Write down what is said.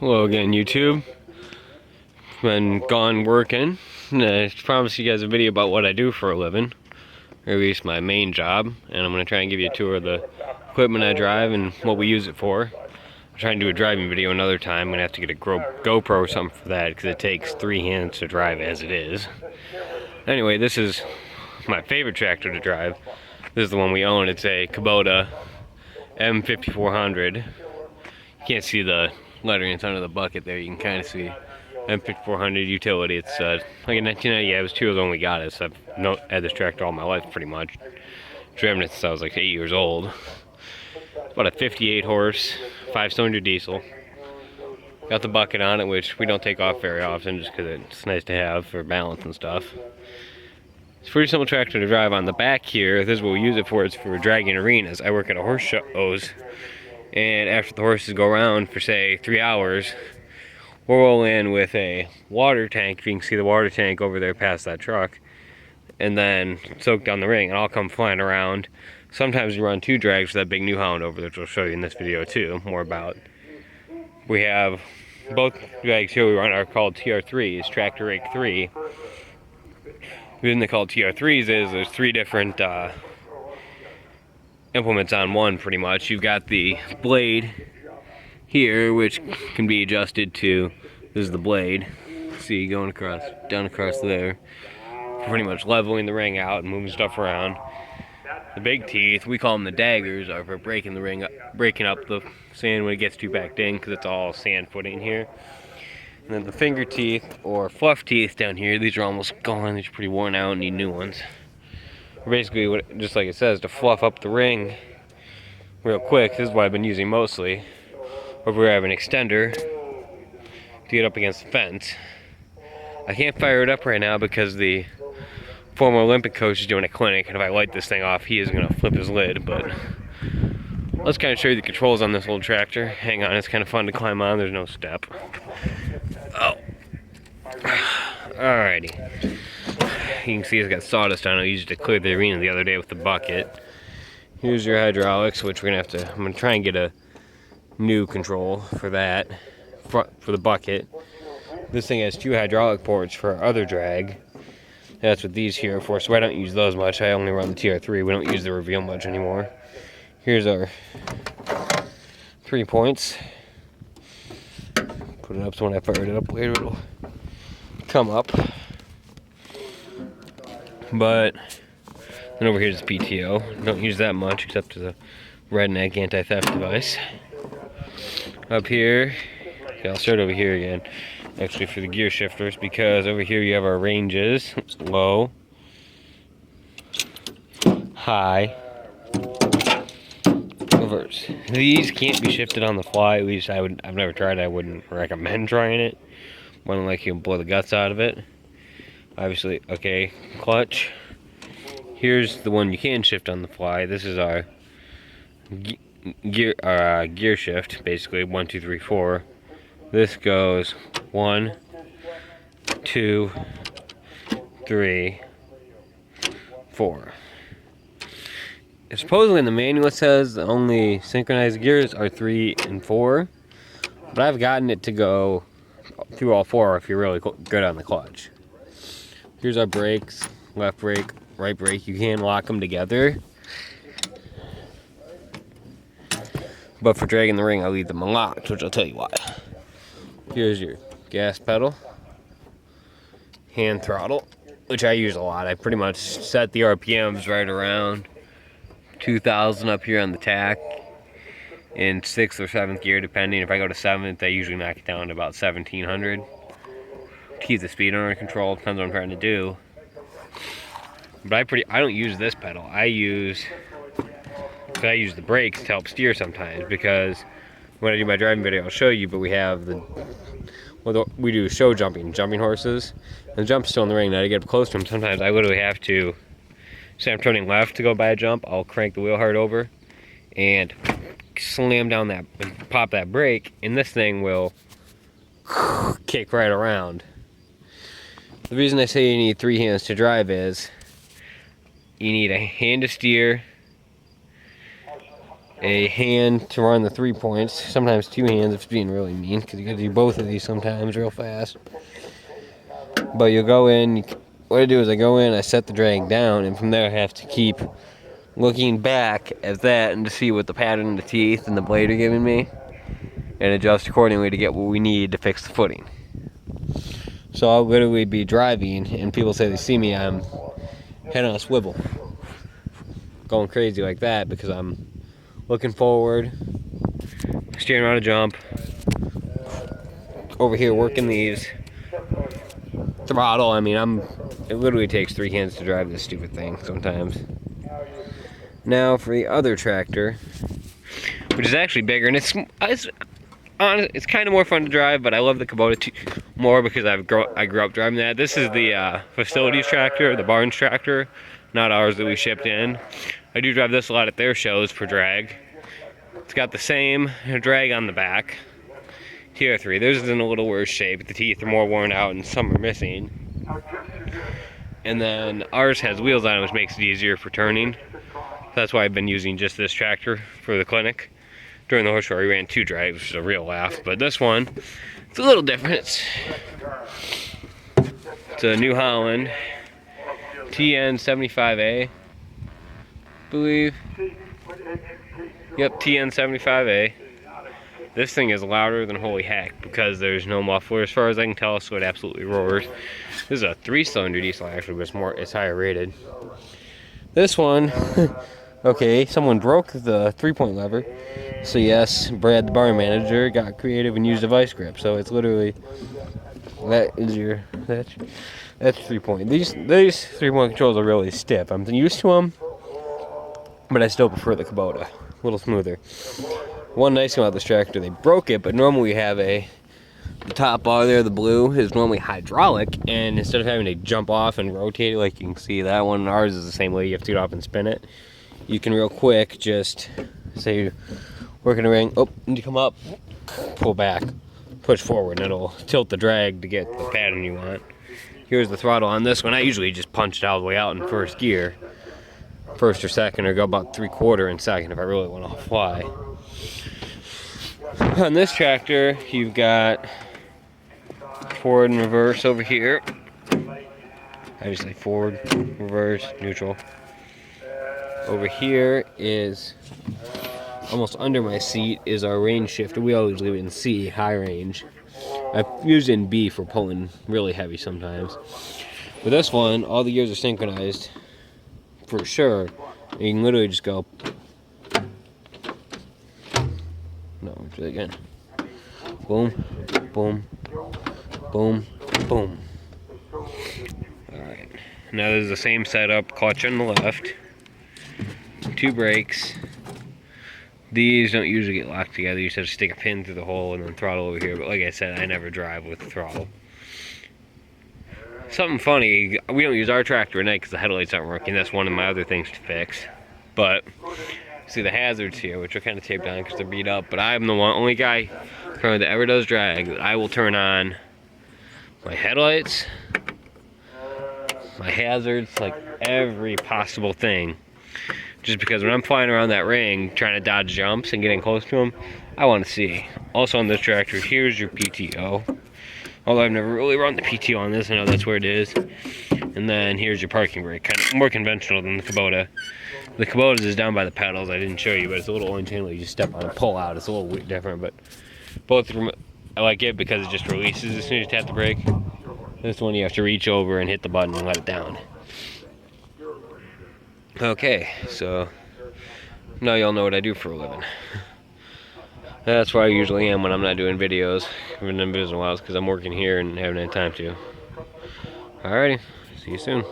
Hello again, YouTube. Been gone working. I promised you guys a video about what I do for a living, or at least my main job, and I'm going to try and give you a tour of the equipment I drive and what we use it for. I'm trying to do a driving video another time. I'm going to have to get a GoPro or something for that because it takes 3 hands to drive as it is. Anyway, this is my favorite tractor to drive. This is the one we own. It's a Kubota M5400. You can't see the lettering, it's under the bucket there. You can kind of see M5400 utility. It's like a 1990 it was 2 years old when we got it, so I've had this tractor all my life pretty much. Driven it since I was like 8 years old. It's about a 58 horse, 5-cylinder diesel. Got the bucket on it, which we don't take off very often just because it's nice to have for balance and stuff. It's a pretty simple tractor to drive. On the back here, this is what we use it for. It's for dragging arenas. I work at a horse shows, and after the horses go around for say 3 hours, we'll roll in with a water tank. If you can see the water tank over there past that truck, and then soak down the ring, and I'll come flying around. Sometimes we run 2 drags with that big new hound over there, which I'll show you in this video too, more about. We have both drags here we run are called TR3s, Tractor Rake 3. The reason they're called TR3s is there's 3 different implements on one pretty much. You've got the blade here, which can be adjusted to, this is the blade, see, going across, down across there, pretty much leveling the ring out and moving stuff around. The big teeth, we call them the daggers, are for breaking the ring up, breaking up the sand when it gets too backed in, because it's all sand footing here. And then the finger teeth, or fluff teeth down here, these are almost gone, these are pretty worn out and need new ones. Basically, what, just like it says, to fluff up the ring real quick. This is what I've been using mostly. Over here I have an extender to get up against the fence. I can't fire it up right now because the former Olympic coach is doing a clinic, and if I light this thing off, he is going to flip his lid. But let's kind of show you the controls on this old tractor. Hang on, it's kind of fun to climb on. There's no step. Oh. Alrighty. You can see it's got sawdust on it. I used it to clear the arena the other day with the bucket. Here's your hydraulics, which we're going to have to, I'm going to try and get a new control for that, for the bucket. This thing has 2 hydraulic ports for our other drag. That's what these here are for, so I don't use those much. I only run the TR3. We don't use the Reveal much anymore. Here's our 3 points. Put it up so when I fire it up later it'll come up. But then over here is PTO. Don't use that much except as a redneck anti-theft device. Up here, okay, I'll start over here again. Actually, for the gear shifters, because over here you have our ranges: low, high, reverse. These can't be shifted on the fly. At least I've never tried it. I wouldn't recommend trying it. One like you can blow the guts out of it. Obviously, okay, clutch. Here's the one you can shift on the fly. This is our gear shift, basically 1, 2, 3, 4. This goes 1, 2, 3, 4. Supposedly in the manual it says the only synchronized gears are 3 and 4, but I've gotten it to go through all 4 if you're really good on the clutch. Here's our brakes: left brake, right brake. You can lock them together, but for dragging the ring I leave them unlocked, which I'll tell you why. Here's your gas pedal, hand throttle, which I use a lot. I pretty much set the RPMs right around 2,000 up here on the tack, in 6th or 7th gear depending. If I go to 7th, I usually knock it down to about 1,700 to keep the speed under control. Depends what I'm trying to do. But I don't use this pedal. I use the brakes to help steer sometimes, because when I do my driving video I'll show you, but we have we do show jumping horses, and the jump's still in the ring. Now to get up close to them, sometimes I literally have to, say I'm turning left to go by a jump, I'll crank the wheel hard over and slam down that and pop that brake, and this thing will kick right around. The reason I say you need 3 hands to drive is you need a hand to steer, a hand to run the 3 points, sometimes 2 hands if it's being really mean, because you gotta do both of these sometimes real fast. But you'll go in, what I do is I go in, I set the drag down, and from there I have to keep looking back at that and to see what the pattern of the teeth and the blade are giving me, and adjust accordingly to get what we need to fix the footing. So I'll literally be driving, and people say they see me, I'm head on a swivel, going crazy like that because I'm looking forward, steering on a jump, over here working these, throttle. I mean, it literally takes 3 hands to drive this stupid thing sometimes. Now for the other tractor, which is actually bigger, and it's kind of more fun to drive, but I love the Kubota more because I grew up driving that. This is the facilities tractor, the Barnes tractor, not ours that we shipped in. I do drive this a lot at their shows for drag. It's got the same drag on the back. TR3, theirs is in a little worse shape. The teeth are more worn out and some are missing. And then ours has wheels on it, which makes it easier for turning. That's why I've been using just this tractor for the clinic. During the horse show, we ran 2 drags, which is a real laugh. But this one, it's a little different. It's a New Holland TN75A, I believe. Yep, TN75A. This thing is louder than holy heck because there's no muffler as far as I can tell, so it absolutely roars. This is a 3-cylinder diesel actually, but it's higher rated. This one, okay, someone broke the 3-point lever. So yes, Brad the barn manager got creative and used a vice grip. So it's literally, that's 3-point. These 3-point controls are really stiff. I'm used to them, but I still prefer the Kubota. A little smoother. One nice thing about this tractor, they broke it, but normally we have the top bar there, the blue, is normally hydraulic, and instead of having to jump off and rotate it like you can see that one, ours is the same way, you have to get off and spin it. You can real quick just say you're working a ring, oh, need to come up, pull back, push forward, and it'll tilt the drag to get the pattern you want. Here's the throttle on this one. I usually just punch it all the way out in first gear, first or second, or go about 3/4 in second if I really want to fly. On this tractor, you've got forward and reverse over here. I just say forward, reverse, neutral. Over here is, almost under my seat, is our range shifter. We always leave it in C, high range. I've used it in B for pulling really heavy sometimes. With this one, all the gears are synchronized for sure. You can literally just go. No, do it again. Boom, boom, boom, boom. Alright. Now this is the same setup, clutch on the left, 2 brakes. These don't usually get locked together. You just have to stick a pin through the hole and then throttle over here. But like I said, I never drive with the throttle. Something funny, we don't use our tractor at night because the headlights aren't working. That's one of my other things to fix. But see the hazards here, which are kind of taped on because they're beat up. But I'm the only guy currently that ever does drag that I will turn on my headlights, my hazards, like every possible thing. Just because when I'm flying around that ring, trying to dodge jumps and getting close to them, I want to see. Also on this tractor, here's your PTO. Although I've never really run the PTO on this, I know that's where it is. And then here's your parking brake, kind of more conventional than the Kubota. The Kubota's is down by the pedals, I didn't show you, but it's a little orange handle you just step on and pull out. It's a little different, but both of them, I like it because it just releases as soon as you tap the brake. This one you have to reach over and hit the button and let it down. Okay, so now y'all know what I do for a living. That's where I usually am when I'm not doing videos. I haven't done videos in a while because I'm working here and haven't had time to. Alrighty, see you soon.